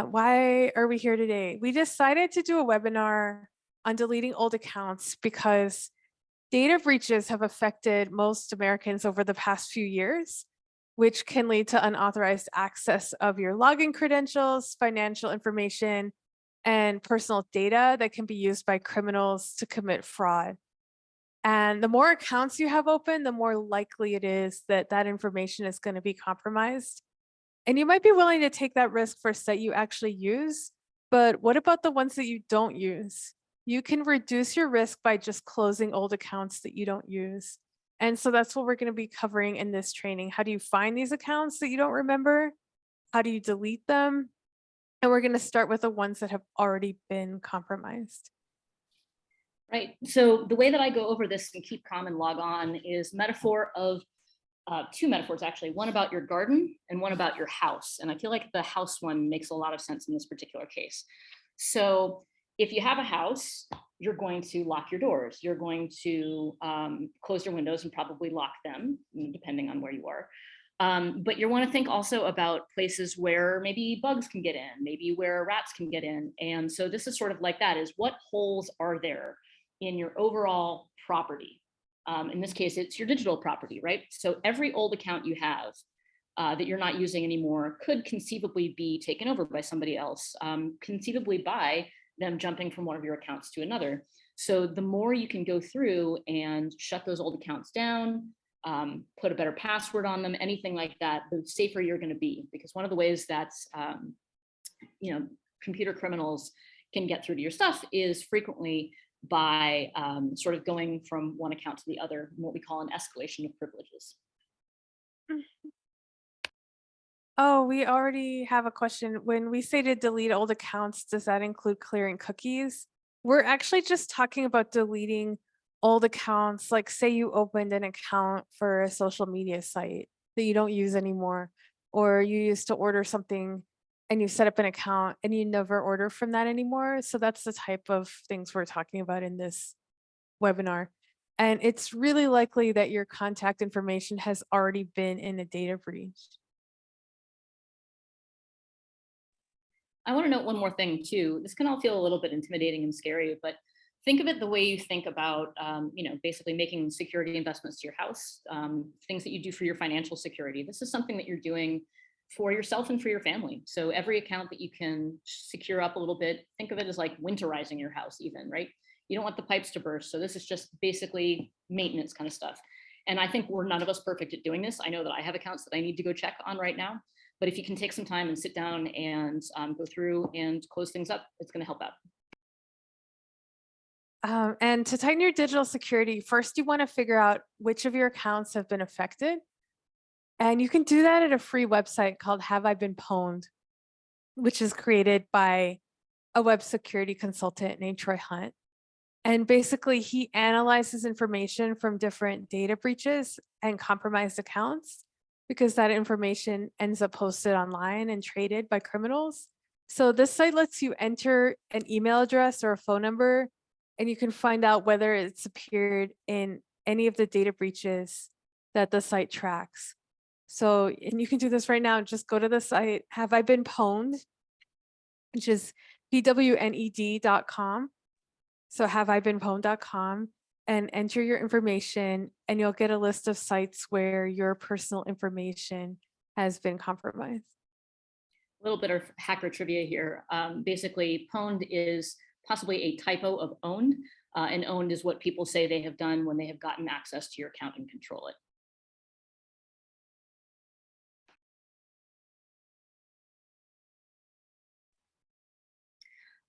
Why are we here today? We decided to do a webinar on deleting old accounts because data breaches have affected most Americans over the past few years, which can lead to unauthorized access of your login credentials, financial information, and personal data that can be used by criminals to commit fraud. And the more accounts you have open, the more likely it is that that information is going to be compromised. And you might be willing to take that risk for a site you actually use, but what about the ones that you don't use? You can reduce your risk by just closing old accounts that you don't use. And so that's what we're going to be covering in this training. How do you find these accounts that you don't remember? How do you delete them? And we're going to start with the ones that have already been compromised. Right. So the way that I go over this and keep calm and log on is metaphor of two metaphors, actually, one about your garden and one about your house. And I feel like the house one makes a lot of sense in this particular case. So if you have a house, you're going to lock your doors. You're going to close your windows and probably lock them, depending on where you are. But you want to think also about places where maybe bugs can get in, maybe where rats can get in. And so this is sort of like that, is what holes are there in your overall property? In this case, it's your digital property, right? So every old account you have that you're not using anymore could conceivably be taken over by somebody else, conceivably by them jumping from one of your accounts to another. So the more you can go through and shut those old accounts down, put a better password on them, anything like that, the safer you're going to be. Because one of the ways that computer criminals can get through to your stuff is frequently by sort of going from one account to the other, what we call an escalation of privileges. Oh, we already have a question. When we say to delete old accounts, does that include clearing cookies? We're actually just talking about deleting old accounts. Like say you opened an account for a social media site that you don't use anymore, or you used to order something and you set up an account and you never order from that anymore. So that's the type of things we're talking about in this webinar. And it's really likely that your contact information has already been in a data breach. I want to note one more thing too. This can all feel a little bit intimidating and scary, but think of it the way you think about, basically making security investments to your house, things that you do for your financial security. This is something that you're doing for yourself and for your family. So every account that you can secure up a little bit, think of it as like winterizing your house even, right? You don't want the pipes to burst. So this is just basically maintenance kind of stuff. And I think we're none of us perfect at doing this. I know that I have accounts that I need to go check on right now, but if you can take some time and sit down and go through and close things up, it's going to help out. And to tighten your digital security, first you want to figure out which of your accounts have been affected. And you can do that at a free website called Have I Been Pwned, which is created by a web security consultant named Troy Hunt. And basically he analyzes information from different data breaches and compromised accounts, because that information ends up posted online and traded by criminals. So this site lets you enter an email address or a phone number, and you can find out whether it's appeared in any of the data breaches that the site tracks. So, and you can do this right now. Just go to the site, Have I Been Pwned, which is pwned.com. So haveibeenpwned.com, and enter your information, and you'll get a list of sites where your personal information has been compromised. A little bit of hacker trivia here. Basically, pwned is possibly a typo of owned, and owned is what people say they have done when they have gotten access to your account and control it.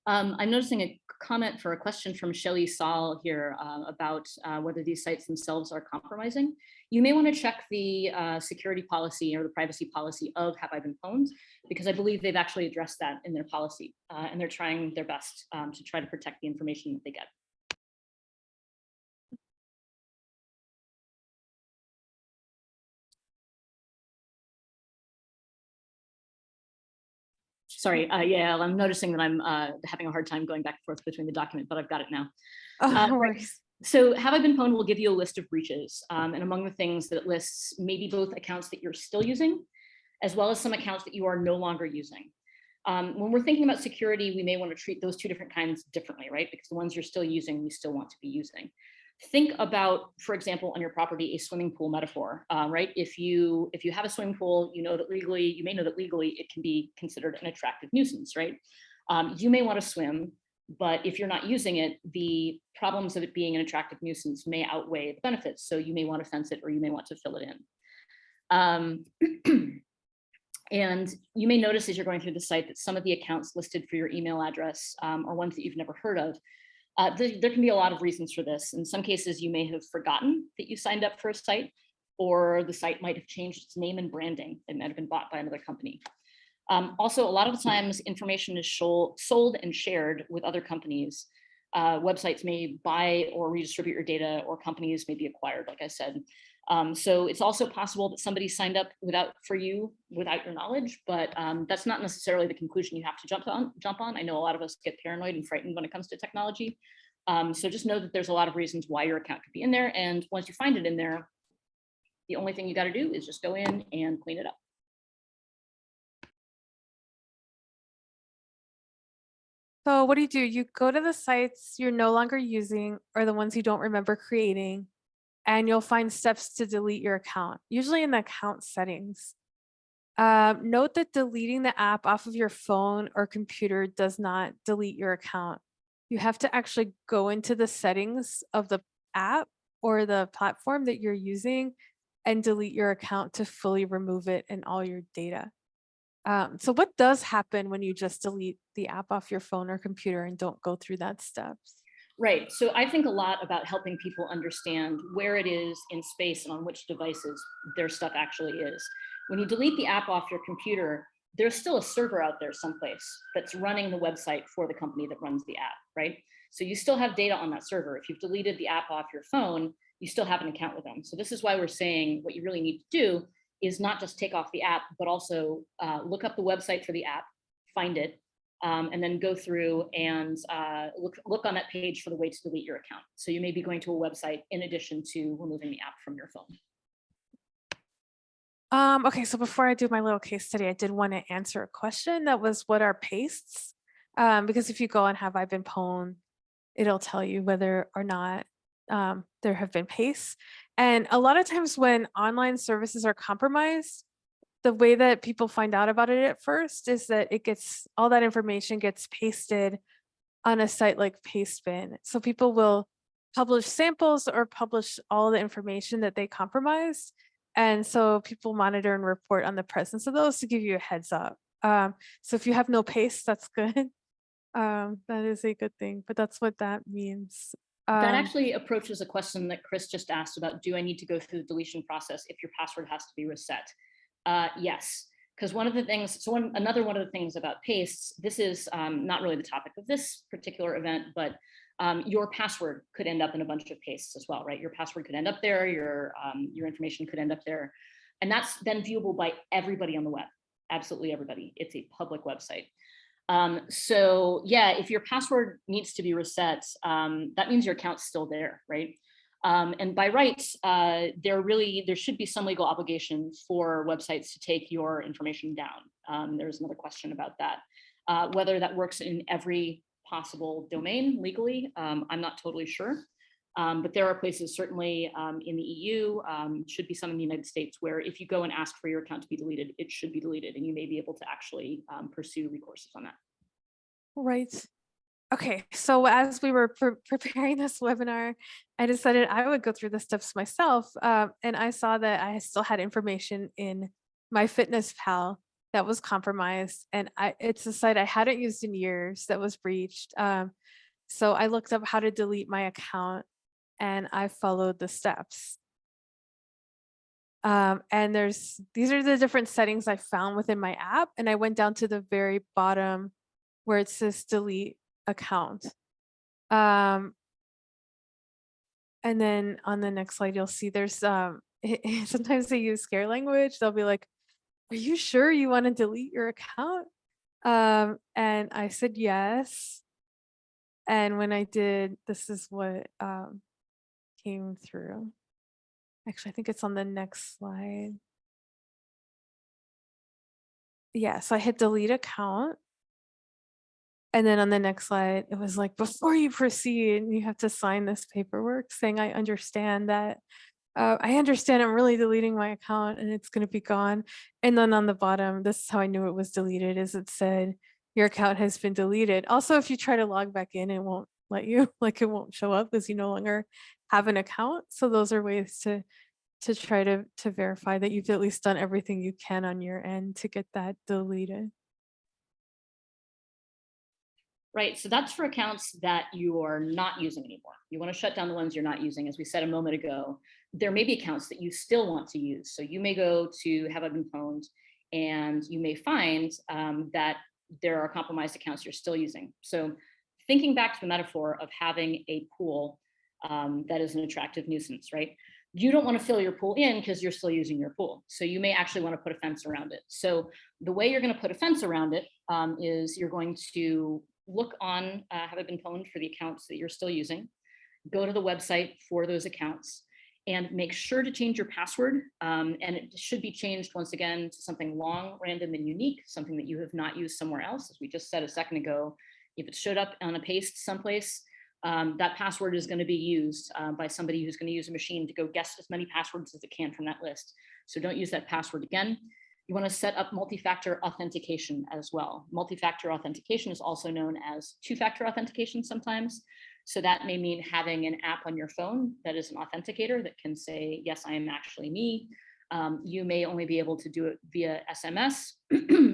I'm noticing a comment for a question from Shelly Saul here about whether these sites themselves are compromising. You may want to check the security policy or the privacy policy of Have I Been Pwned, because I believe they've actually addressed that in their policy, and they're trying their best to try to protect the information that they get. Sorry, yeah, I'm noticing that I'm having a hard time going back and forth between the document, but I've got it now. Oh, no worries. So Have I Been Pwned will give you a list of breaches. And among the things that it lists, maybe both accounts that you're still using, as well as some accounts that you are no longer using. When we're thinking about security, we may want to treat those two different kinds differently, right? Because the ones you're still using, you still want to be using. Think about, for example, on your property, a swimming pool metaphor, right? If you have a swimming pool, you may know that legally it can be considered an attractive nuisance, right? You may want to swim, but if you're not using it, the problems of it being an attractive nuisance may outweigh the benefits. So you may want to fence it, or you may want to fill it in. And you may notice as you're going through the site that some of the accounts listed for your email address are ones that you've never heard of. There can be a lot of reasons for this. In some cases, you may have forgotten that you signed up for a site, or the site might have changed its name and branding. It might have been bought by another company. Also, a lot of the times information is sold and shared with other companies. Websites may buy or redistribute your data, or companies may be acquired, like I said. So it's also possible that somebody signed up without your knowledge, but that's not necessarily the conclusion you have to jump on. I know a lot of us get paranoid and frightened when it comes to technology. So just know that there's a lot of reasons why your account could be in there. And once you find it in there, the only thing you got to do is just go in and clean it up. So what do? You go to the sites you're no longer using or the ones you don't remember creating, and you'll find steps to delete your account, usually in the account settings. Note that deleting the app off of your phone or computer does not delete your account. You have to actually go into the settings of the app or the platform that you're using and delete your account to fully remove it and all your data. So what does happen when you just delete the app off your phone or computer and don't go through that steps? Right. So I think a lot about helping people understand where it is in space and on which devices their stuff actually is. When you delete the app off your computer, there's still a server out there someplace that's running the website for the company that runs the app, right? So you still have data on that server. If you've deleted the app off your phone, you still have an account with them. So this is why we're saying what you really need to do is not just take off the app, but also look up the website for the app, find it, and then go through and look on that page for the way to delete your account. So you may be going to a website in addition to removing the app from your phone. Okay, so before I do my little case study, I did want to answer a question that was, what are pastes? Because if you go on Have I Been Pwned, it'll tell you whether or not there have been pastes. And a lot of times when online services are compromised, the way that people find out about it at first is that all that information gets pasted on a site like Pastebin. So people will publish samples or publish all the information that they compromised. And so people monitor and report on the presence of those to give you a heads up. So if you have no paste, that's good. That is a good thing, but that's what that means. That actually approaches a question that Chris just asked about, do I need to go through the deletion process if your password has to be reset? Yes, because another one of the things about pastes, this is not really the topic of this particular event, but your password could end up in a bunch of pastes as well, right? Your password could end up there, your information could end up there. And that's then viewable by everybody on the web, absolutely everybody. It's a public website. So yeah, if your password needs to be reset, that means your account's still there, right? And by rights, there should be some legal obligation for websites to take your information down. There's another question about that. Whether that works in every possible domain legally, I'm not totally sure. But there are places, certainly in the EU, should be some in the United States, where if you go and ask for your account to be deleted, it should be deleted, and you may be able to actually pursue recourses on that. Right. Okay, so as we were preparing this webinar, I decided I would go through the steps myself, and I saw that I still had information in my Fitness Pal that was compromised, and it's a site I hadn't used in years that was breached. So I looked up how to delete my account, and I followed the steps. And these are the different settings I found within my app, and I went down to the very bottom where it says delete account. And then on the next slide, you'll see there's sometimes they use scare language. They'll be like, "Are you sure you want to delete your account?" And I said yes. And when I did, this is what came through. Actually, I think it's on the next slide. Yeah, so I hit delete account. And then on the next slide, it was like, before you proceed, you have to sign this paperwork saying, I understand that. I understand I'm really deleting my account and it's going to be gone. And then on the bottom, this is how I knew it was deleted, is it said, your account has been deleted. Also, if you try to log back in, it won't let you, like it won't show up because you no longer have an account. So those are ways to try to verify that you've at least done everything you can on your end to get that deleted. Right, so that's for accounts that you are not using anymore. You want to shut down the ones you're not using. As we said a moment ago, there may be accounts that you still want to use. So you may go to Have I Been Pwned, and you may find that there are compromised accounts you're still using. So thinking back to the metaphor of having a pool that is an attractive nuisance, right? You don't want to fill your pool in because you're still using your pool. So you may actually want to put a fence around it. So the way you're going to put a fence around it is you're going to look on Have I Been Pwned for the accounts that you're still using, go to the website for those accounts, and make sure to change your password. And it should be changed once again to something long, random, and unique, something that you have not used somewhere else. As we just said a second ago, if it showed up on a paste someplace, that password is going to be used by somebody who's going to use a machine to go guess as many passwords as it can from that list. So don't use that password again. You want to set up multi-factor authentication as well. Multi-factor authentication is also known as two-factor authentication sometimes. So that may mean having an app on your phone that is an authenticator that can say, yes, I am actually me. You may only be able to do it via SMS,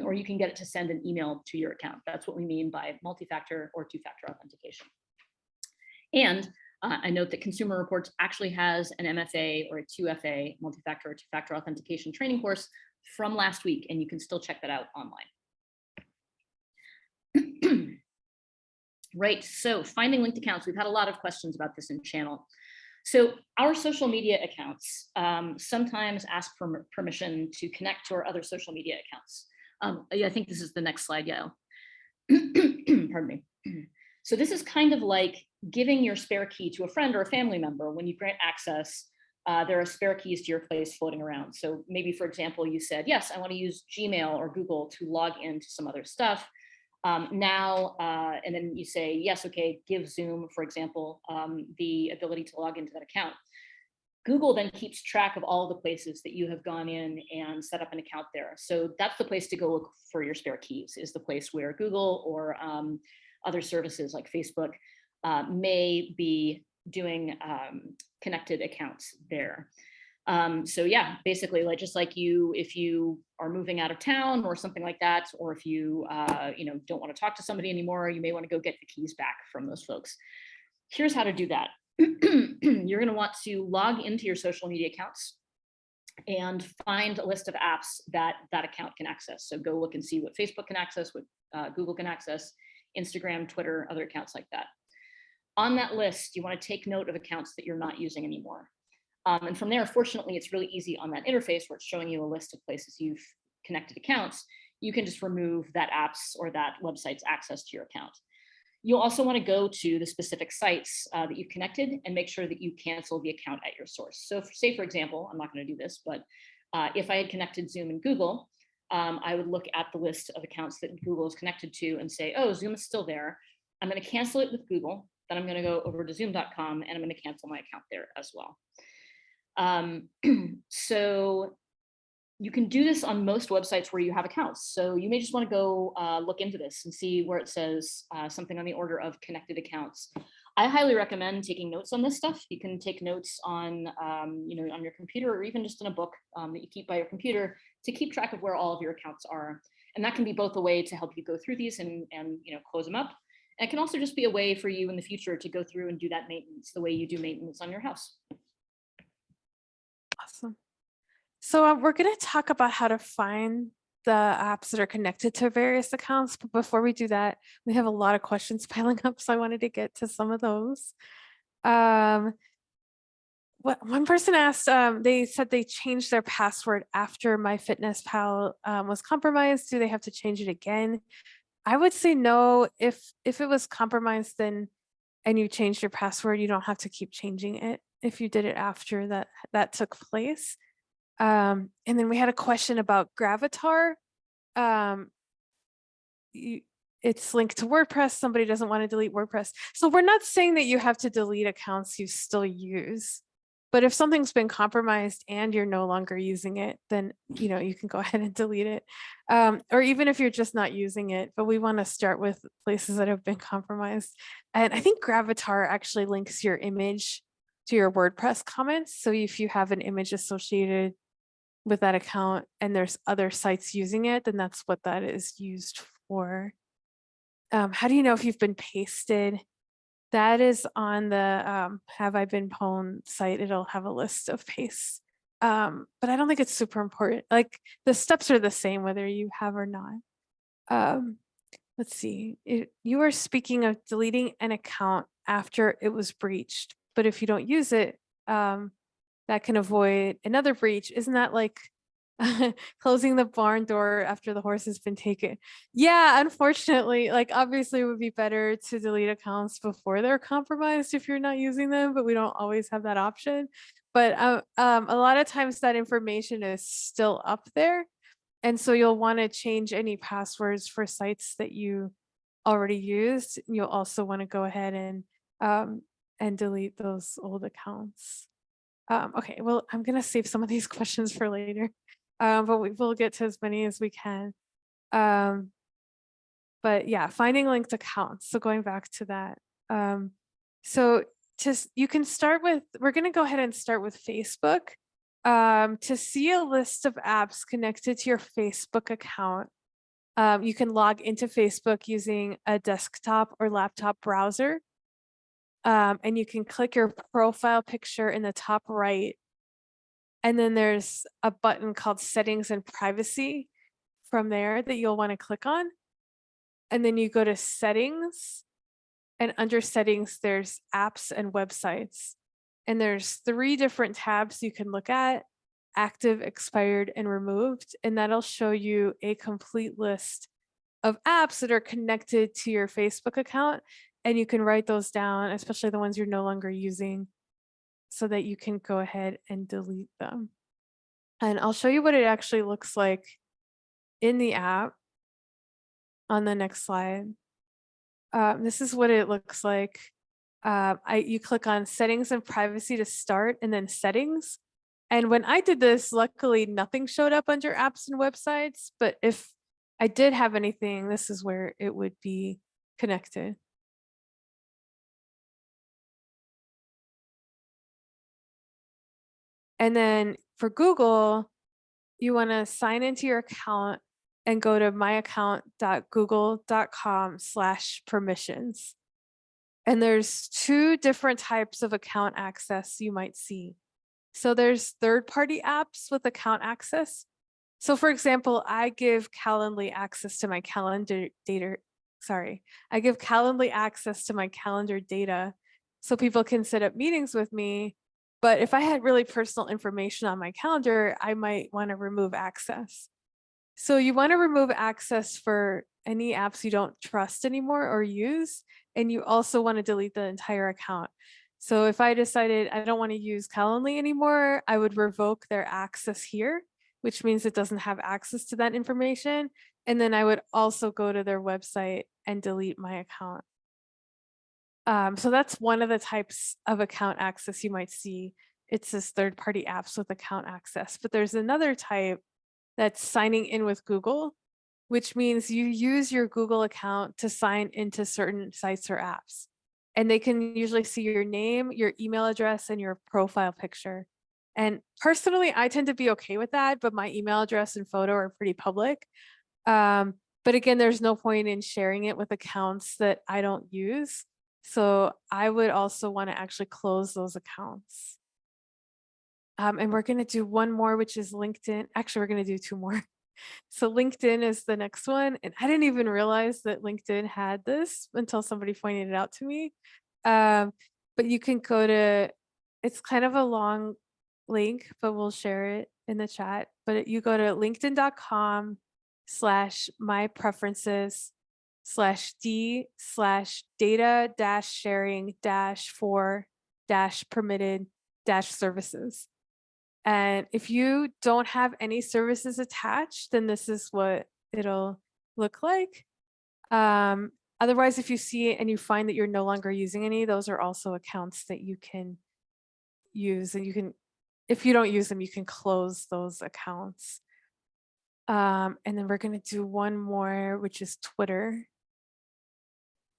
or you can get it to send an email to your account. That's what we mean by multi-factor or two-factor authentication. And I note that Consumer Reports actually has an MFA or a 2FA, multi-factor or two-factor authentication training course from last week, and you can still check that out online. Right, so finding linked accounts. We've had a lot of questions about this in channel. So our social media accounts sometimes ask for permission to connect to our other social media accounts. I think this is the next slide, Yael. Pardon me. So this is kind of like giving your spare key to a friend or a family member. When you grant access, there are spare keys to your place floating around. So maybe, for example, you said, yes, I want to use Gmail or Google to log into some other stuff. And then you say, yes, okay, give Zoom, for example, the ability to log into that account. Google then keeps track of all the places that you have gone in and set up an account there. So that's the place to go look for your spare keys, is the place where Google or other services like Facebook may be doing connected accounts there. So yeah, basically, like just like you, if you are moving out of town or something like that, or if you don't want to talk to somebody anymore, you may want to go get the keys back from those folks. Here's how to do that. You're going to want to log into your social media accounts and find a list of apps that that account can access. So go look and see what Facebook can access, what Google can access, Instagram, Twitter, other accounts like that. On that list, you want to take note of accounts that you're not using anymore. And from there, fortunately, it's really easy on that interface where it's showing you a list of places you've connected accounts. You can just remove that app's or that website's access to your account. You'll also want to go to the specific sites that you've connected and make sure that you cancel the account at your source. So say, for example, I'm not going to do this, but if I had connected Zoom and Google, I would look at the list of accounts that Google is connected to and say, oh, Zoom is still there. I'm going to cancel it with Google. Then I'm going to go over to zoom.com and I'm going to cancel my account there as well. So you can do this on most websites where you have accounts. So you may just want to go look into this and see where it says something on the order of connected accounts. I highly recommend taking notes on this stuff. You can take notes on, on your computer, or even just in a book that you keep by your computer to keep track of where all of your accounts are. And that can be both a way to help you go through these and close them up. And it can also just be a way for you in the future to go through and do that maintenance the way you do maintenance on your house. Awesome. So we're going to talk about how to find the apps that are connected to various accounts. But before we do that, we have a lot of questions piling up. So I wanted to get to some of those. What one person asked, they said they changed their password after MyFitnessPal was compromised. Do they have to change it again? I would say no. If it was compromised, then and you changed your password, you don't have to keep changing it if you did it after that took place. And then we had a question about Gravatar. it's linked to WordPress. Somebody doesn't want to delete WordPress. So we're not saying that you have to delete accounts you still use. But if something's been compromised and you're no longer using it, then you can go ahead and delete it. Or even if you're just not using it, but we want to start with places that have been compromised. And I think Gravatar actually links your image to your WordPress comments. So if you have an image associated with that account and there's other sites using it, then that's what that is used for. How do you know if you've been pasted? That is on the Have I Been Pwned site. It'll have a list of pastes. But I don't think it's super important. Like the steps are the same whether you have or not. Let's see. You are speaking of deleting an account after it was breached, but if you don't use it, that can avoid another breach. Isn't that like closing the barn door after the horse has been taken? Yeah, unfortunately, like obviously it would be better to delete accounts before they're compromised if you're not using them, but we don't always have that option. But a lot of times that information is still up there. And so you'll want to change any passwords for sites that you already used. You'll also want to go ahead and delete those old accounts. Okay, well, I'm gonna save some of these questions for later, but we'll get to as many as we can. Um, but yeah, finding linked accounts. So going back to that, so you can start with. We're gonna go ahead and start with Facebook. To see a list of apps connected to your Facebook account, you can log into Facebook using a desktop or laptop browser. And you can click your profile picture in the top right. And then there's a button called Settings and Privacy from there that you'll want to click on. And then you go to Settings, and under Settings, there's Apps and Websites. And there's 3 different tabs you can look at: active, expired, and removed. And that'll show you a complete list of apps that are connected to your Facebook account. And you can write those down, especially the ones you're no longer using, so that you can go ahead and delete them. And I'll show you what it actually looks like in the app on the next slide. This is what it looks like. You click on Settings and Privacy to start, and then Settings. And when I did this, luckily nothing showed up under Apps and Websites. But if I did have anything, this is where it would be connected. And then for Google, you want to sign into your account and go to myaccount.google.com/permissions. And there's 2 different types of account access you might see. So there's third-party apps with account access. So for example, I give Calendly access to my calendar data. Sorry, I give Calendly access to my calendar data so people can set up meetings with me. But if I had really personal information on my calendar, I might want to remove access. So you want to remove access for any apps you don't trust anymore or use, and you also want to delete the entire account. So if I decided I don't want to use Calendly anymore, I would revoke their access here, which means it doesn't have access to that information. And then I would also go to their website and delete my account. So that's one of the types of account access you might see. It says third-party apps with account access, but there's another type that's signing in with Google, which means you use your Google account to sign into certain sites or apps. And they can usually see your name, your email address, and your profile picture. And personally, I tend to be okay with that, but my email address and photo are pretty public. But again, there's no point in sharing it with accounts that I don't use. So I would also want to actually close those accounts. And we're going to do one more, which is LinkedIn. Actually, we're going to do 2 more. So LinkedIn is the next one. And I didn't even realize that LinkedIn had this until somebody pointed it out to me. But you can go to, it's kind of a long link, but we'll share it in the chat. But you go to linkedin.com/my-preferences/d/sharing-for-permitted-services. And if you don't have any services attached, then this is what it'll look like. Otherwise, if you see it and you find that you're no longer using any, those are also accounts that you can use, and you can, if you don't use them, you can close those accounts. And then we're gonna do one more, which is Twitter.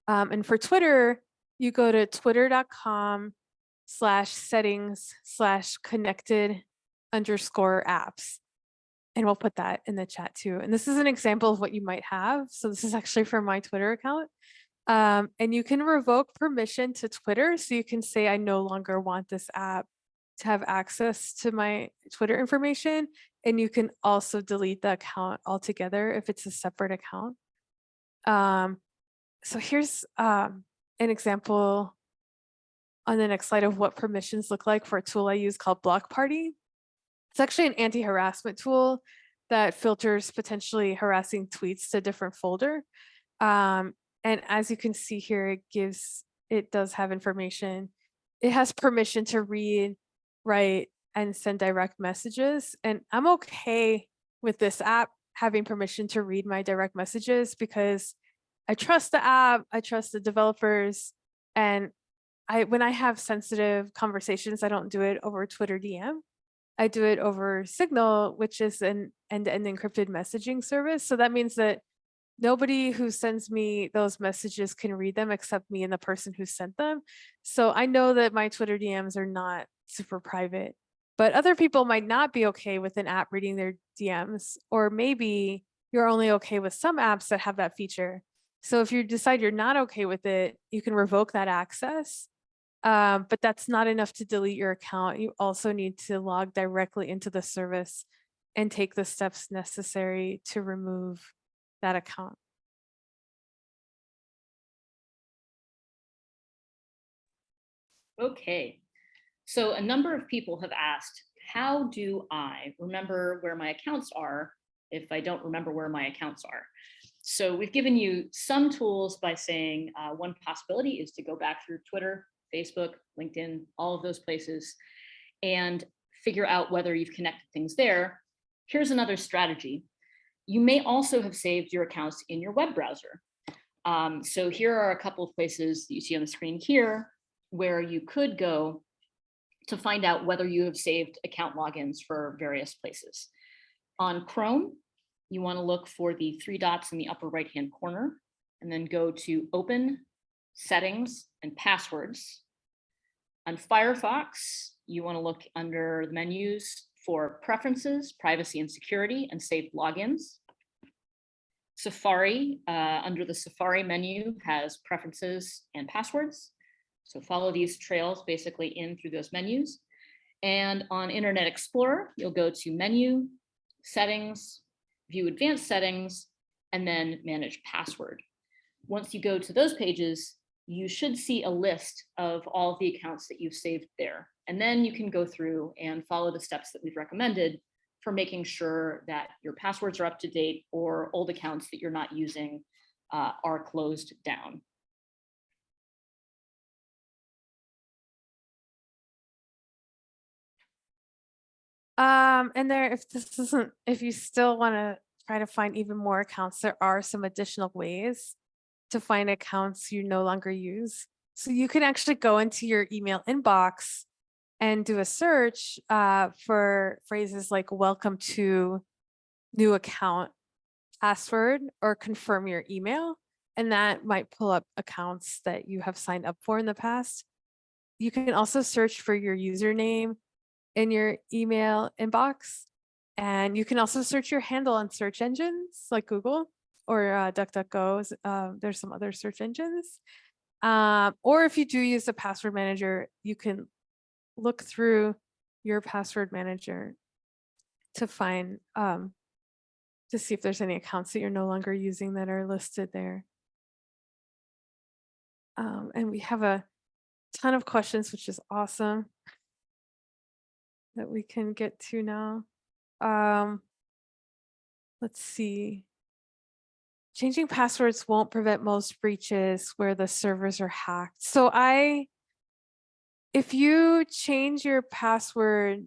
And for Twitter, you go to twitter.com/settings/connected_apps. And we'll put that in the chat too. And this is an example of what you might have. So this is actually from my Twitter account. And you can revoke permission to Twitter. So you can say, I no longer want this app to have access to my Twitter information. And you can also delete the account altogether if it's a separate account. So here's an example on the next slide of what permissions look like for a tool I use called Block Party. It's actually an anti-harassment tool that filters potentially harassing tweets to a different folder. And as you can see here, it does have information. It has permission to read, write, and send direct messages. And I'm okay with this app having permission to read my direct messages because I trust the app, I trust the developers, and when I have sensitive conversations, I don't do it over Twitter DM. I do it over Signal, which is an end-to-end encrypted messaging service. So that means that nobody who sends me those messages can read them except me and the person who sent them. So I know that my Twitter DMs are not super private, but other people might not be okay with an app reading their DMs, or maybe you're only okay with some apps that have that feature. So if you decide you're not okay with it, you can revoke that access. But that's not enough to delete your account. You also need to log directly into the service and take the steps necessary to remove that account. Okay, so a number of people have asked, how do I remember where my accounts are if I don't remember where my accounts are? So we've given you some tools by saying one possibility is to go back through Twitter, Facebook, LinkedIn, all of those places, and figure out whether you've connected things there. Here's another strategy. You may also have saved your accounts in your web browser. So here are a couple of places that you see on the screen here where you could go to find out whether you have saved account logins for various places. On Chrome, you want to look for the three dots in the upper right-hand corner and then go to Open, Settings, and Passwords. On Firefox, you want to look under the menus for Preferences, Privacy and Security, and Saved Logins. Safari, under the Safari menu, has Preferences and Passwords. So follow these trails basically in through those menus. And on Internet Explorer, you'll go to Menu, Settings, View Advanced Settings, and then Manage Password. Once you go to those pages, you should see a list of all of the accounts that you've saved there. And then you can go through and follow the steps that we've recommended for making sure that your passwords are up to date or old accounts that you're not using are closed down. And there, if you still want to try to find even more accounts, there are some additional ways to find accounts you no longer use. So you can actually go into your email inbox and do a search for phrases like welcome to new account password or confirm your email. And that might pull up accounts that you have signed up for in the past. You can also search for your username in your email inbox. And you can also search your handle on search engines like Google or DuckDuckGo. There's some other search engines. Or if you do use a password manager, you can look through your password manager to find, to see if there's any accounts that you're no longer using that are listed there. And we have a ton of questions, which is awesome, that we can get to now. Let's see. Changing passwords won't prevent most breaches where the servers are hacked. So if you change your password,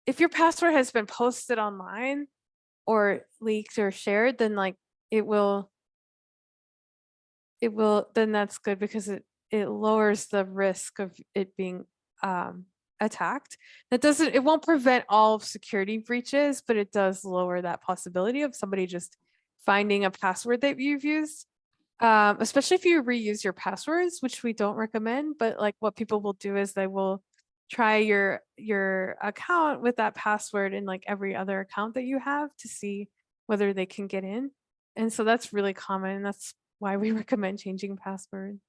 if your password has been posted online or leaked or shared, then like it will it will, then that's good because it lowers the risk of it being attacked. That doesn't, it won't prevent all security breaches, but it does lower that possibility of somebody just finding a password that you've used. Especially if you reuse your passwords, which we don't recommend, but like what people will do is they will try your account with that password in like every other account that you have to see whether they can get in. And so that's really common. That's why we recommend changing password.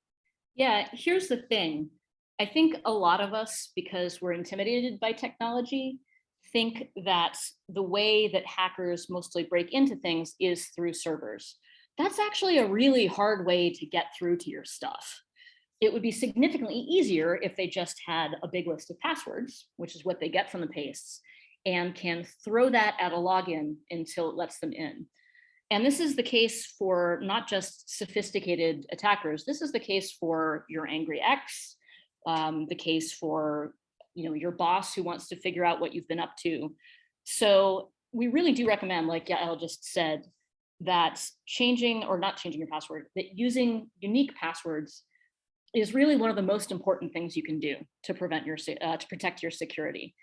Yeah, here's the thing. I think a lot of us, because we're intimidated by technology, think that the way that hackers mostly break into things is through servers. That's actually a really hard way to get through to your stuff. It would be significantly easier if they just had a big list of passwords, which is what they get from the pastes, and can throw that at a login until it lets them in. And this is the case for not just sophisticated attackers. This is the case for your angry ex, the case for your boss who wants to figure out what you've been up to. So we really do recommend, like Yael just said, that changing or not changing your password, that using unique passwords is really one of the most important things you can do to protect your security.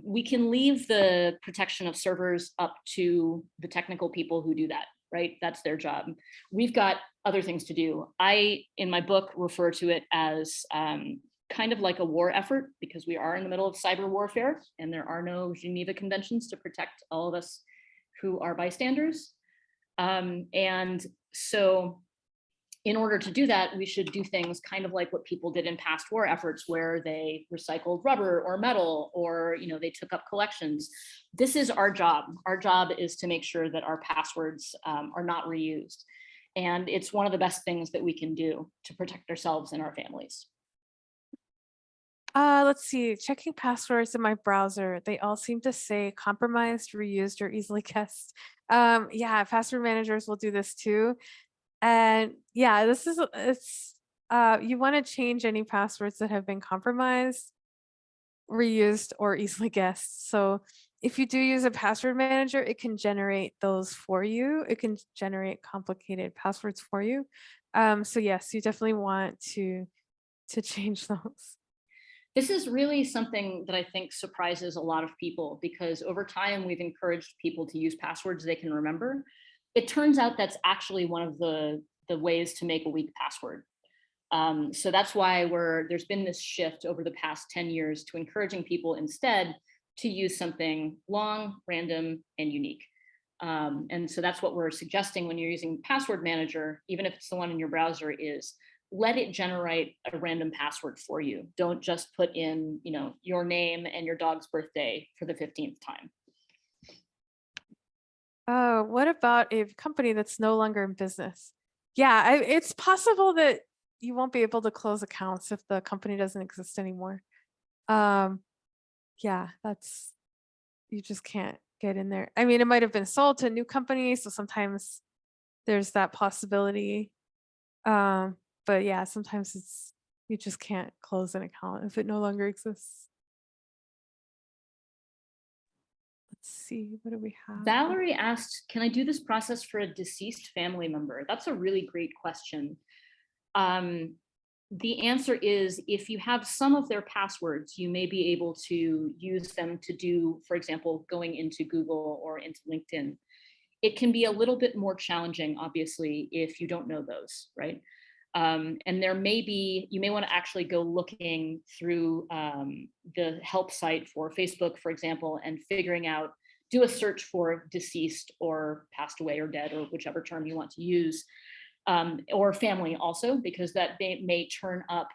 We can leave the protection of servers up to the technical people who do that, right? That's their job. We've got other things to do. I, in my book, refer to it as kind of like a war effort, because we are in the middle of cyber warfare and there are no Geneva Conventions to protect all of us who are bystanders. And so in order to do that, we should do things kind of like what people did in past war efforts, where they recycled rubber or metal, or they took up collections. This is our job. Our job is to make sure that our passwords are not reused. And it's one of the best things that we can do to protect ourselves and our families. Let's see, checking passwords in my browser. They all seem to say compromised, reused, or easily guessed. Yeah, password managers will do this too. And yeah, you want to change any passwords that have been compromised, reused, or easily guessed. So if you do use a password manager, it can generate those for you. It can generate complicated passwords for you. So yes, you definitely want to change those. This is really something that I think surprises a lot of people, because over time we've encouraged people to use passwords they can remember. It turns out that's actually one of the ways to make a weak password. So that's why there's been this shift over the past 10 years to encouraging people instead to use something long, random, and unique. And so that's what we're suggesting when you're using password manager, even if it's the one in your browser, is let it generate a random password for you. Don't just put in, your name and your dog's birthday for the 15th time. Oh, what about a company that's no longer in business? Yeah, it's possible that you won't be able to close accounts if the company doesn't exist anymore. Um, yeah, you just can't get in there. I mean, it might have been sold to a new company, so sometimes there's that possibility. Um, but yeah, sometimes you just can't close an account if it no longer exists. Let's see, what do we have? Valerie asked, can I do this process for a deceased family member? That's a really great question. The answer is, if you have some of their passwords, you may be able to use them to do, for example, going into Google or into LinkedIn. It can be a little bit more challenging, obviously, if you don't know those, right? And you may want to actually go looking through the help site for Facebook, for example, and do a search for deceased or passed away or dead, or whichever term you want to use, or family also, because that may turn up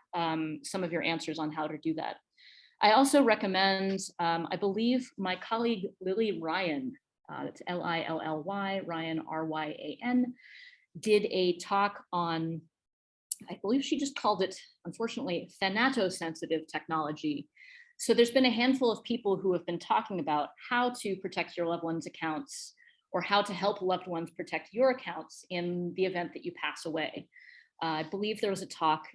some of your answers on how to do that. I also recommend, I believe my colleague Lily Ryan, it's Lilly, Ryan, Ryan, did a talk on, I believe she just called it, unfortunately, thanatosensitive technology. So there's been a handful of people who have been talking about how to protect your loved one's accounts, or how to help loved ones protect your accounts in the event that you pass away. I believe there was a talk,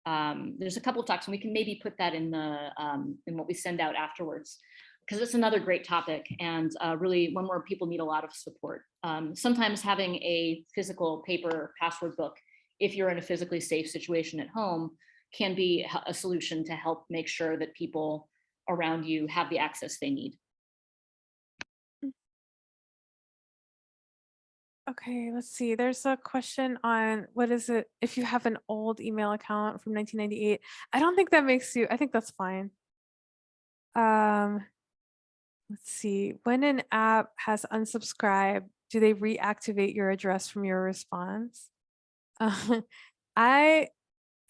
there's a couple of talks, and we can maybe put that in what we send out afterwards, because it's another great topic, and really one where people need a lot of support. Sometimes having a physical paper password book if you're in a physically safe situation at home, can be a solution to help make sure that people around you have the access they need. Okay, let's see. There's a question on what is it if you have an old email account from 1998. I don't think that makes you, I think that's fine. Um, let's see. When an app has unsubscribed, do they reactivate your address from your response? Uh, I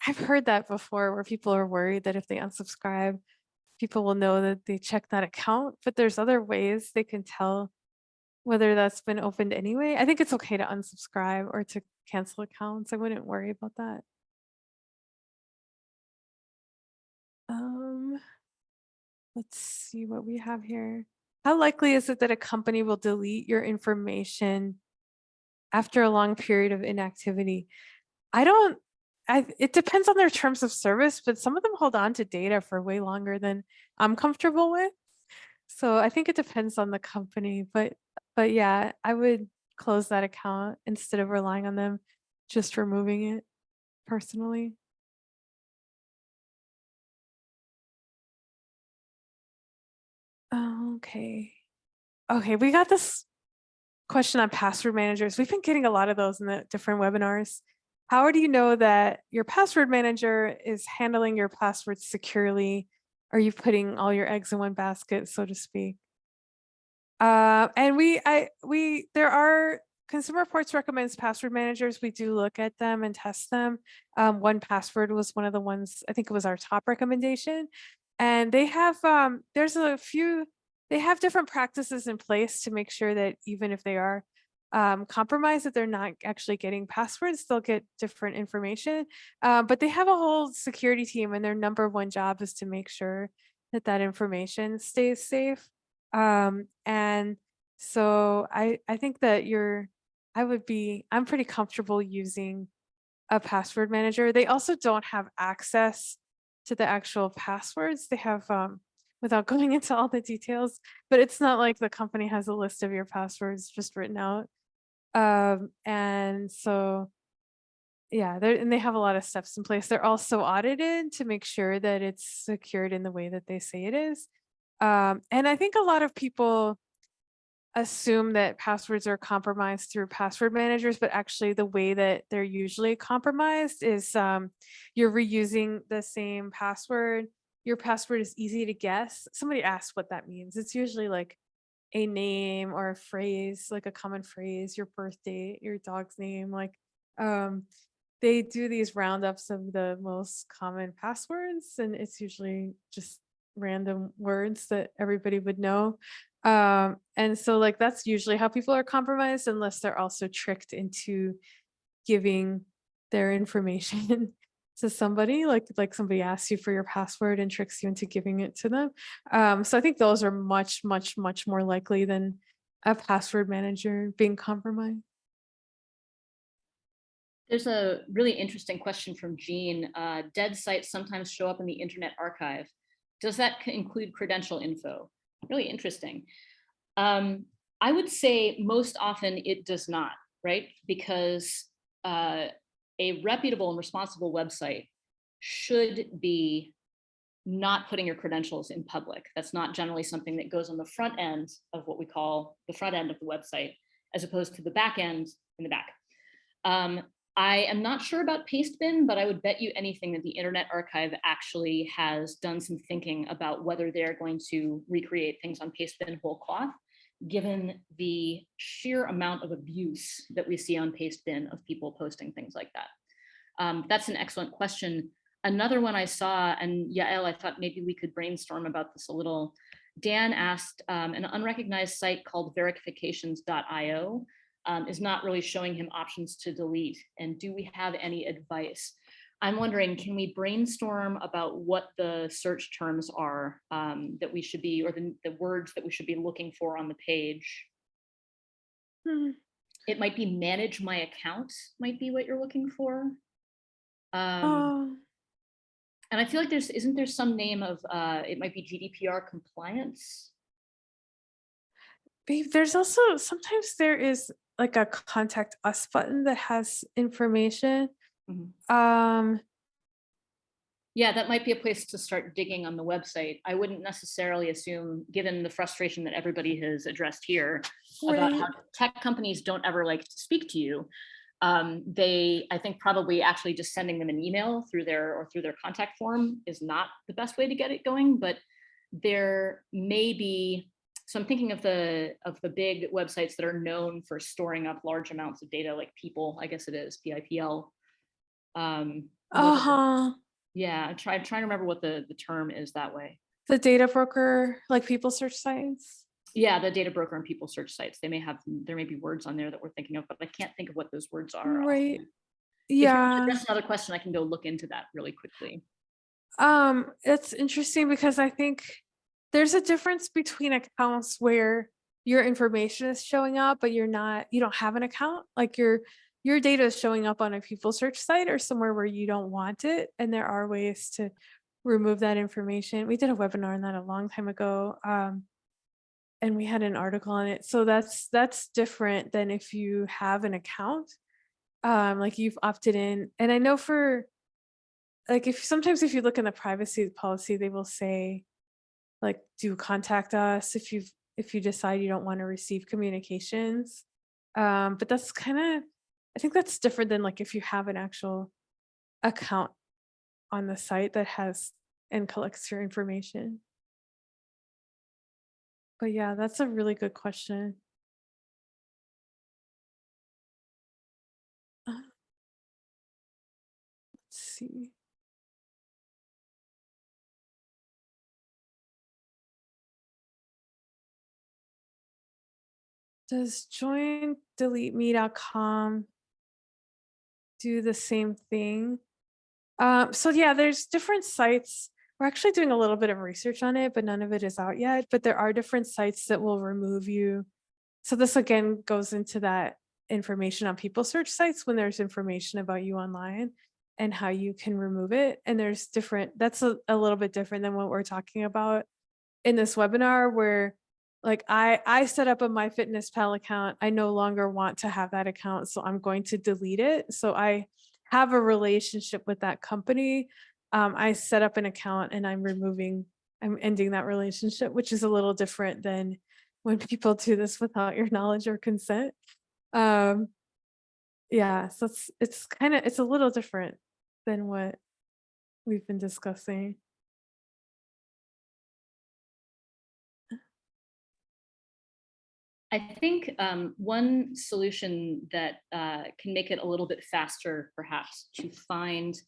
I've heard that before where people are worried that if they unsubscribe, people will know that they checked that account, but there's other ways they can tell whether that's been opened anyway. I think it's okay to unsubscribe or to cancel accounts. I wouldn't worry about that. Um, let's see what we have here. How likely is it that a company will delete your information after a long period of inactivity? I don't it depends on their terms of service, but some of them hold on to data for way longer than I'm comfortable with. So I think it depends on the company, but yeah, I would close that account instead of relying on them just removing it personally. Okay. Okay, we got this question on password managers. We've been getting a lot of those in the different webinars. How do you know that your password manager is handling your passwords securely? Are you putting all your eggs in one basket, so to speak? And there are Consumer Reports recommends password managers. We do look at them and test them. One Password was one of the ones, I think it was our top recommendation. And they have there's a few they have different practices in place to make sure that even if they are compromised, that they're not actually getting passwords, they'll get different information. But they have a whole security team, and their number one job is to make sure that that information stays safe. And so I think that I'm pretty comfortable using a password manager. They also don't have access to the actual passwords. They have without going into all the details, but it's not like the company has a list of your passwords just written out. And so yeah, they have a lot of steps in place. They're also audited to make sure that it's secured in the way that they say it is. And I think a lot of people assume that passwords are compromised through password managers, but actually the way that they're usually compromised is you're reusing the same password. Your password is easy to guess. Somebody asked what that means. It's usually like a name or a phrase, like a common phrase, your birth date, your dog's name. Like um, they do these roundups of the most common passwords, and it's usually just random words that everybody would know. And so like that's usually how people are compromised unless they're also tricked into giving their information to somebody, like somebody asks you for your password and tricks you into giving it to them. So I think those are much, much, much more likely than a password manager being compromised. There's a really interesting question from Jean. Dead sites sometimes show up in the Internet Archive. Does that include credential info? Really interesting. I would say most often it does not, right? Because a reputable and responsible website should be not putting your credentials in public. That's not generally something that goes on the front end of what we call the front end of the website, as opposed to the back end in the back. I am not sure about Pastebin, but I would bet you anything that the Internet Archive actually has done some thinking about whether they're going to recreate things on Pastebin whole cloth, given the sheer amount of abuse that we see on Pastebin of people posting things like that. That's an excellent question. Another one I saw, and Yael, I thought maybe we could brainstorm about this a little. Dan asked, an unrecognized site called verifications.io is not really showing him options to delete. And do we have any advice? I'm wondering, can we brainstorm about what the search terms are that we should be, or the words that we should be looking for on the page? Hmm. It might be manage my account, might be what you're looking for. Oh, And I feel like isn't there some name of, it might be GDPR compliance? babe, there's also sometimes there is like a contact us button that has information. Mhm. Yeah, that might be a place to start digging on the website. I wouldn't necessarily assume, given the frustration that everybody has addressed here about Right. how tech companies don't ever like to speak to you, I think probably actually just sending them an email through their contact form is not the best way to get it going. But there may be. So I'm thinking of the big websites that are known for storing up large amounts of data, like People. I guess it is PIPL. Whether Uh-huh. yeah, I'm trying to remember what the term is that way. The data broker, like people search sites. Yeah, the data broker and people search sites. There may be words on there that we're thinking of, but I can't think of what those words are. Right. If you want to Yeah. address another question, I can go look into that really quickly. It's interesting because I think there's a difference between accounts where your information is showing up, but you don't have an account. Like your data is showing up on a people search site or somewhere where you don't want it. And there are ways to remove that information. We did a webinar on that a long time ago. And we had an article on it. So that's different than if you have an account. Like you've opted in. And I know for like if sometimes if you look in the privacy policy, they will say like, do contact us if you decide you don't want to receive communications. But that's kind of I think that's different than like if you have an actual account on the site that has and collects your information. But yeah, that's a really good question. Let's see. Does joindeleteme.com do the same thing? So yeah, there's different sites. We're actually doing a little bit of research on it, but none of it is out yet. But there are different sites that will remove you. So this again goes into that information on people search sites when there's information about you online and how you can remove it. And there's different, that's a little bit different than what we're talking about in this webinar where like I set up a MyFitnessPal account. I no longer want to have that account, so I'm going to delete it. So I have a relationship with that company. I set up an account and I'm ending that relationship, which is a little different than when people do this without your knowledge or consent. Um, yeah, so it's a little different than what we've been discussing. I think one solution that can make it a little bit faster, perhaps, to find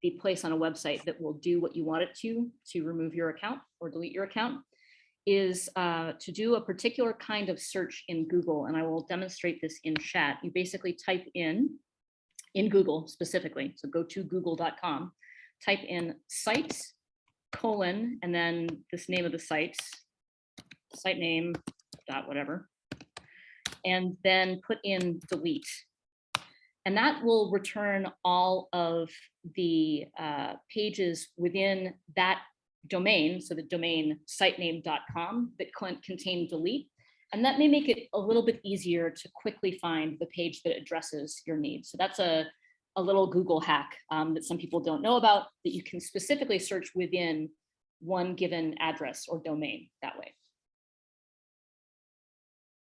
the place on a website that will do what you want it to remove your account or delete your account, is to do a particular kind of search in Google. And I will demonstrate this in chat. You basically type in Google specifically, so go to google.com, type in sites, colon, and then this name of the site name, dot whatever, and then put in delete. And that will return all of the pages within that domain, so the domain sitename.com that contain delete. And that may make it a little bit easier to quickly find the page that addresses your needs. So that's a little Google hack that some people don't know about, that you can specifically search within one given address or domain that way.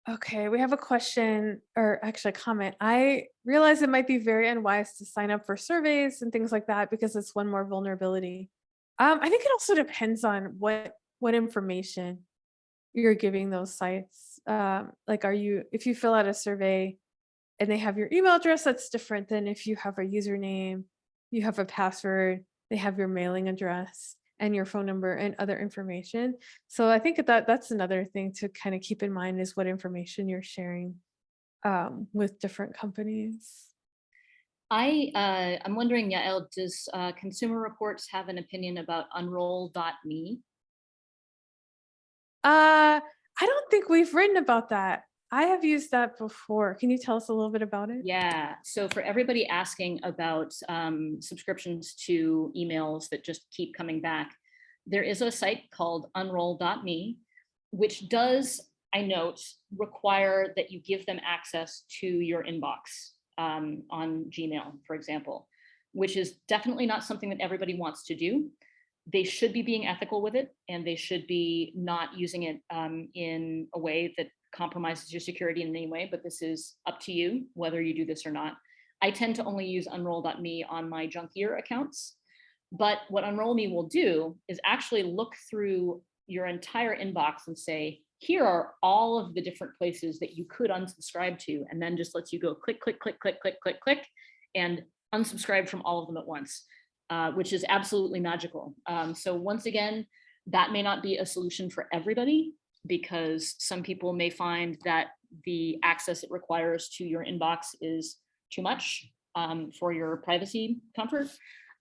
Okay, we have a question or actually a comment. I realize it might be very unwise to sign up for surveys and things like that because it's one more vulnerability. I think it also depends on what information you're giving those sites. Like, if you fill out a survey and they have your email address, that's different than if you have a username, you have a password, they have your mailing address and your phone number and other information. So I think that's another thing to kind of keep in mind is what information you're sharing with different companies. I'm wondering, Yael, does Consumer Reports have an opinion about unroll.me? I don't think we've written about that. I have used that before. Can you tell us a little bit about it? Yeah, so for everybody asking about subscriptions to emails that just keep coming back, there is a site called unroll.me, which does, I note, require that you give them access to your inbox on Gmail, for example. which is definitely not something that everybody wants to do. They should be being ethical with it, and they should be not using it in a way that compromises your security in any way, but this is up to you whether you do this or not. I tend to only use unroll.me on my junkier accounts, but what Unroll Me will do is actually look through your entire inbox and say, here are all of the different places that you could unsubscribe to, and then just lets you go click, click, click, click, click, click, click, and unsubscribe from all of them at once, which is absolutely magical. So once again, that may not be a solution for everybody, because some people may find that the access it requires to your inbox is too much for your privacy comfort.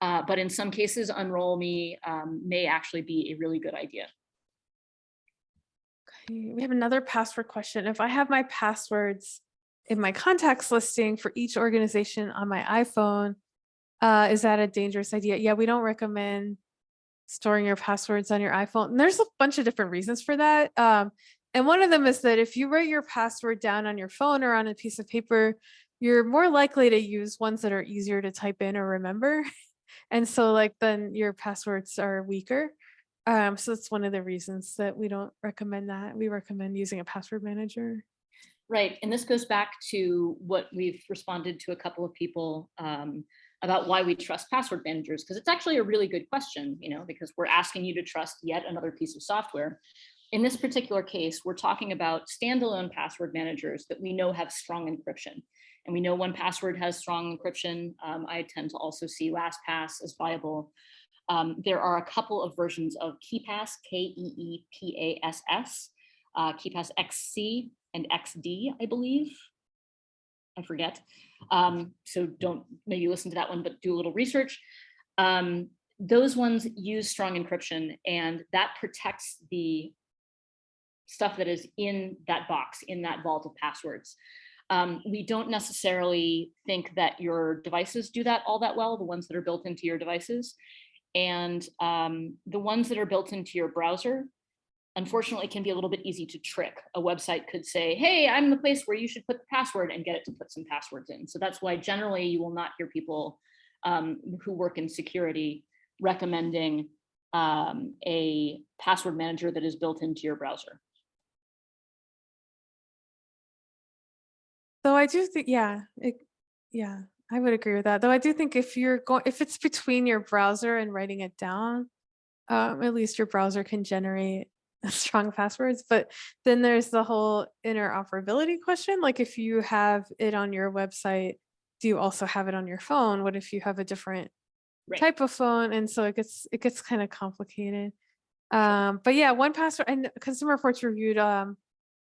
But in some cases, Unroll Me may actually be a really good idea. Okay, we have another password question. If I have my passwords in my contacts listing for each organization on my iPhone, is that a dangerous idea? Yeah, we don't recommend storing your passwords on your iPhone. And there's a bunch of different reasons for that. And one of them is that if you write your password down on your phone or on a piece of paper, you're more likely to use ones that are easier to type in or remember. And so like then your passwords are weaker. So it's one of the reasons that we don't recommend that. We recommend using a password manager. Right, and this goes back to what we've responded to a couple of people about why we trust password managers, because it's actually a really good question, because we're asking you to trust yet another piece of software. In this particular case, we're talking about standalone password managers that we know have strong encryption. And we know 1Password has strong encryption. I tend to also see LastPass as viable. There are a couple of versions of KeePass, KeePass, KeePass XC and XD, I believe. I forget. So don't maybe listen to that one, but do a little research. Those ones use strong encryption, and that protects the stuff that is in that box, in that vault of passwords. We don't necessarily think that your devices do that all that well, the ones that are built into your devices. And the ones that are built into your browser, unfortunately, can be a little bit easy to trick. A website could say, hey, I'm the place where you should put the password, and get it to put some passwords in. So that's why generally you will not hear people who work in security recommending a password manager that is built into your browser. So I do think, yeah, I would agree with that. Though I do think if it's between your browser and writing it down, at least your browser can generate strong passwords. But then there's the whole interoperability question. Like if you have it on your website, do you also have it on your phone? What if you have a different type of phone? And so it gets kind of complicated. But yeah, 1Password and Consumer Reports reviewed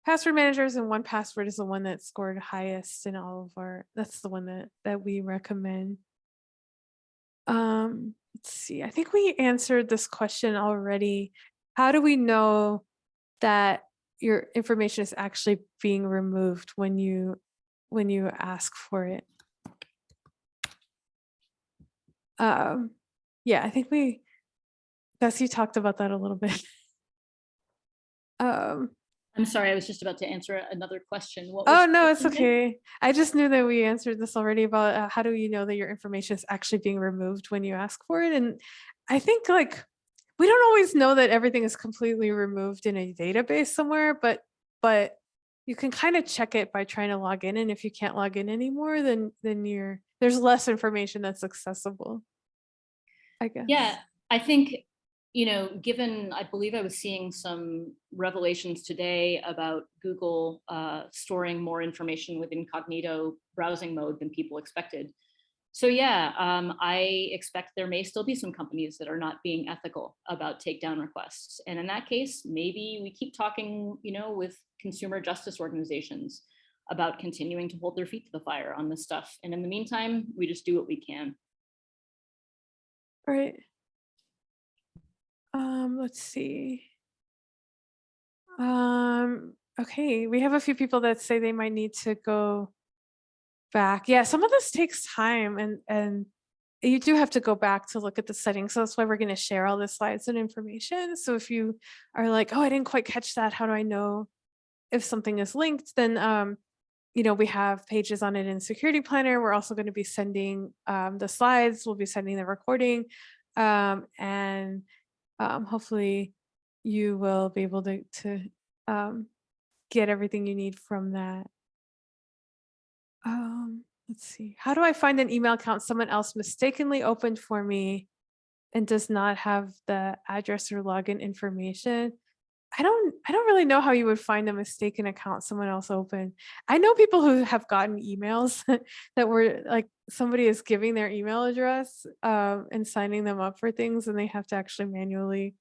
password managers, and 1Password is the one that scored highest in all of that's the one that we recommend. Let's see, I think we answered this question already. How do we know that your information is actually being removed when you ask for it? Yeah, I think Gus, you talked about that a little bit. I'm sorry, I was just about to answer another question. Oh, no, it's okay. I just knew that we answered this already about how do you know that your information is actually being removed when you ask for it? And I think like we don't always know that everything is completely removed in a database somewhere, but you can kind of check it by trying to log in. And if you can't log in anymore, then there's less information that's accessible, I guess. Yeah, I think, given, I believe I was seeing some revelations today about Google storing more information with incognito browsing mode than people expected. So yeah, I expect there may still be some companies that are not being ethical about takedown requests. And in that case, maybe we keep talking, with consumer justice organizations about continuing to hold their feet to the fire on this stuff. And in the meantime, we just do what we can. All right. Let's see. Okay, we have a few people that say they might need to go back. Yeah, some of this takes time, and you do have to go back to look at the settings. So that's why we're going to share all the slides and information. So if you are like, oh, I didn't quite catch that, how do I know if something is linked? Then we have pages on it in Security Planner. We're also going to be sending the slides. We'll be sending the recording, and hopefully you will be able to get everything you need from that. Let's see. How do I find an email account someone else mistakenly opened for me and does not have the address or login information? I don't really know how you would find a mistaken account someone else opened. I know people who have gotten emails that were like somebody is giving their email address and signing them up for things, and they have to actually manually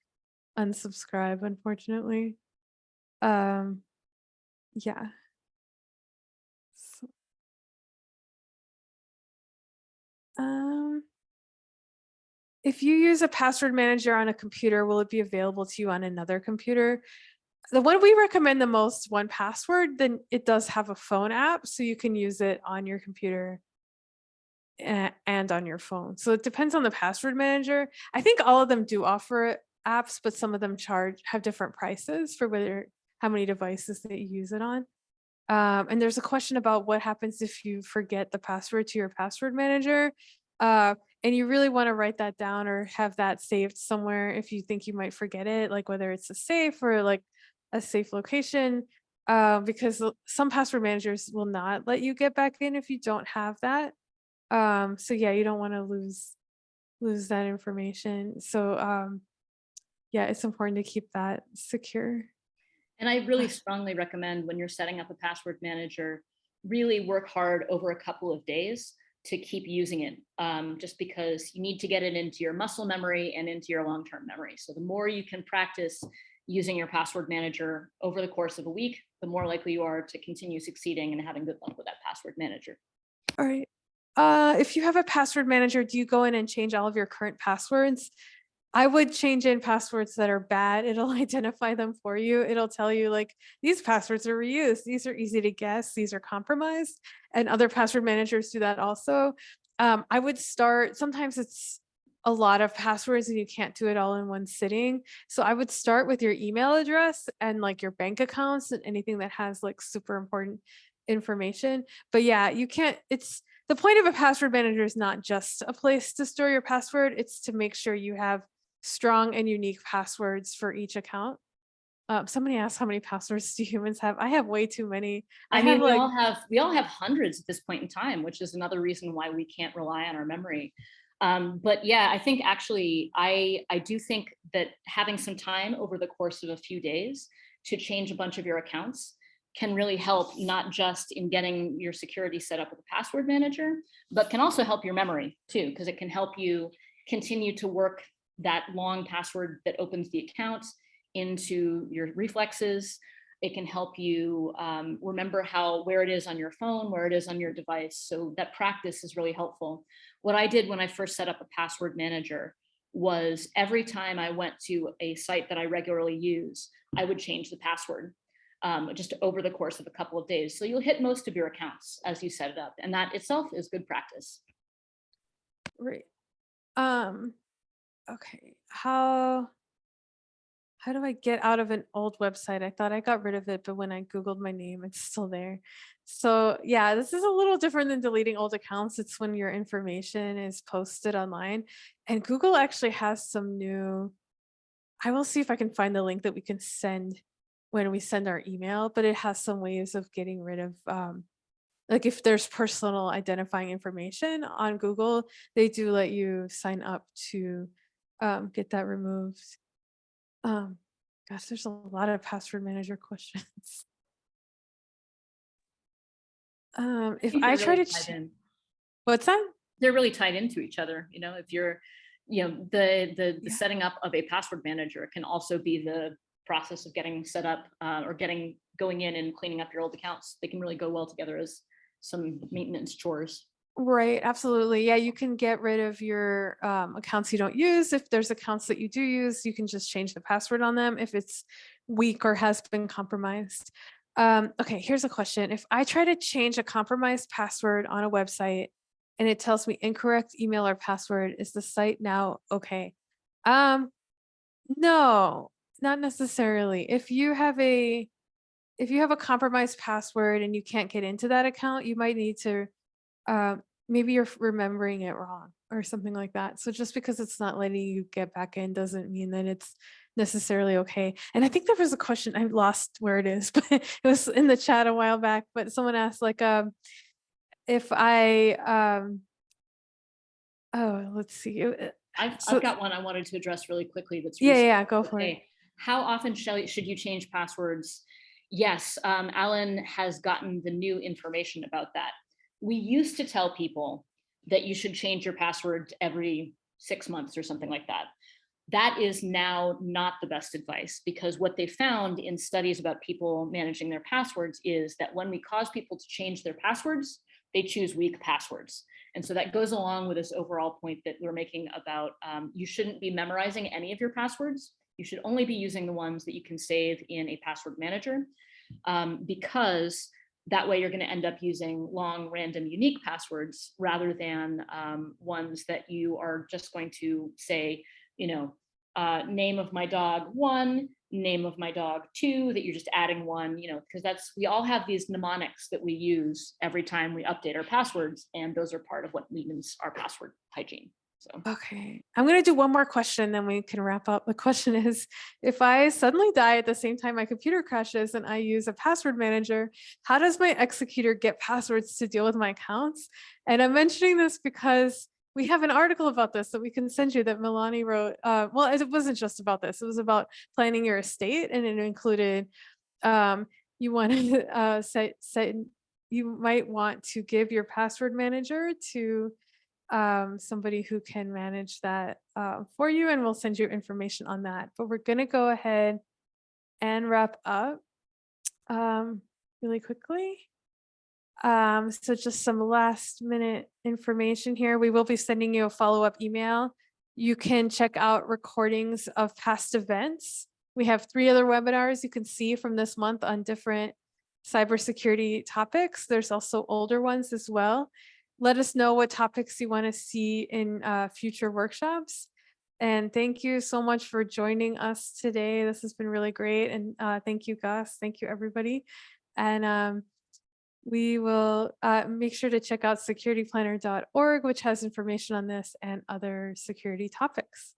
unsubscribe, unfortunately. Um, yeah. So, um, if you use a password manager on a computer, will it be available to you on another computer? The one we recommend the most, 1Password, then it does have a phone app, so you can use it on your computer and on your phone. So it depends on the password manager. I think all of them do offer apps, but some of them have different prices for how many devices that you use it on. And there's a question about what happens if you forget the password to your password manager. Uh, and you really want to write that down or have that saved somewhere if you think you might forget it, like whether it's a safe or like a safe location. Because some password managers will not let you get back in if you don't have that. So yeah, you don't want to lose that information. So yeah, it's important to keep that secure. And I really Uh, strongly recommend when you're setting up a password manager, really work hard over a couple of days to keep using it, just because you need to get it into your muscle memory and into your long-term memory. So the more you can practice using your password manager over the course of a week, the more likely you are to continue succeeding and having good luck with that password manager. All right. If you have a password manager, do you go in and change all of your current passwords? I would change in passwords that are bad. It'll identify them for you. It'll tell you like these passwords are reused. These are easy to guess. These are compromised. And other password managers do that also. I would start, sometimes it's a lot of passwords and you can't do it all in one sitting. So I would start with your email address and like your bank accounts and anything that has like super important information. But yeah, you can't, it's the point of a password manager is not just a place to store your password, it's to make sure you have strong and unique passwords for each account. Somebody asked how many passwords do humans have? I have way too many. I I have mean, we like, all have we all have hundreds at this point in time, which is another reason why we can't rely on our memory. But yeah, I think actually, I do think that having some time over the course of a few days to change a bunch of your accounts can really help, not just in getting your security set up with a password manager, but can also help your memory too, because it can help you continue to work that long password that opens the account into your reflexes. It can help you remember where it is on your phone, where it is on your device. So that practice is really helpful. What I did when I first set up a password manager was every time I went to a site that I regularly use, I would change the password just over the course of a couple of days. So you'll hit most of your accounts as you set it up. And that itself is good practice. right. Um, okay. How do I get out of an old website? I thought I got rid of it, but when I Googled my name, it's still there. So yeah, this is a little different than deleting old accounts. It's when your information is posted online. And Google actually has some new, I will see if I can find the link that we can send when we send our email, but it has some ways of getting rid of like if there's personal identifying information on Google, they do let you sign up to get that removed. Um, Gosh, there's a lot of password manager questions. I If think I they're try really to, tied in. what's that? They're really tied into each other. You know, if you're, the Yeah. setting up of a password manager can also be the process of getting set up or going in and cleaning up your old accounts. They can really go well together as some maintenance chores. Right, absolutely. Yeah, you can get rid of your accounts you don't use. If there's accounts that you do use, you can just change the password on them if it's weak or has been compromised. Okay, here's a question. If I try to change a compromised password on a website and it tells me incorrect email or password, is the site now okay? Um, no, not necessarily. If you have if you have a compromised password and you can't get into that account, you might need to, maybe you're remembering it wrong or something like that. So just because it's not letting you get back in doesn't mean that it's necessarily okay. And I think there was a question, I lost where it is, but it was in the chat a while back, but someone asked like, if I, oh, let's see. I've got one I wanted to address really quickly that's Yeah, recent. yeah, go for it. Okay. How often should you change passwords? Yes, Alan has gotten the new information about that. We used to tell people that you should change your password every 6 months or something like that. That is now not the best advice, because what they found in studies about people managing their passwords is that when we cause people to change their passwords, they choose weak passwords. And so that goes along with this overall point that we're making about you shouldn't be memorizing any of your passwords. You should only be using the ones that you can save in a password manager, because that way you're going to end up using long, random, unique passwords rather than ones that you are just going to say, you know, name of my dog 1, name of my dog 2, that you're just adding 1, you know, because we all have these mnemonics that we use every time we update our passwords, and those are part of what weakens our password hygiene. So Okay, I'm gonna do one more question, then we can wrap up. The question is, if I suddenly die at the same time my computer crashes and I use a password manager, how does my executor get passwords to deal with my accounts? And I'm mentioning this because we have an article about this that we can send you that Milani wrote. Well, it wasn't just about this, it was about planning your estate, and it included, you want to set, you might want to give your password manager to somebody who can manage that for you, and we'll send you information on that. But we're going to go ahead and wrap up really quickly. So just some last minute information here. We will be sending you a follow-up email. You can check out recordings of past events. We have 3 other webinars you can see from this month on different cybersecurity topics. There's also older ones as well. Let us know what topics you want to see in future workshops. And thank you so much for joining us today. This has been really great. And thank you, Gus. Thank you, everybody. And we will make sure to check out securityplanner.org, which has information on this and other security topics.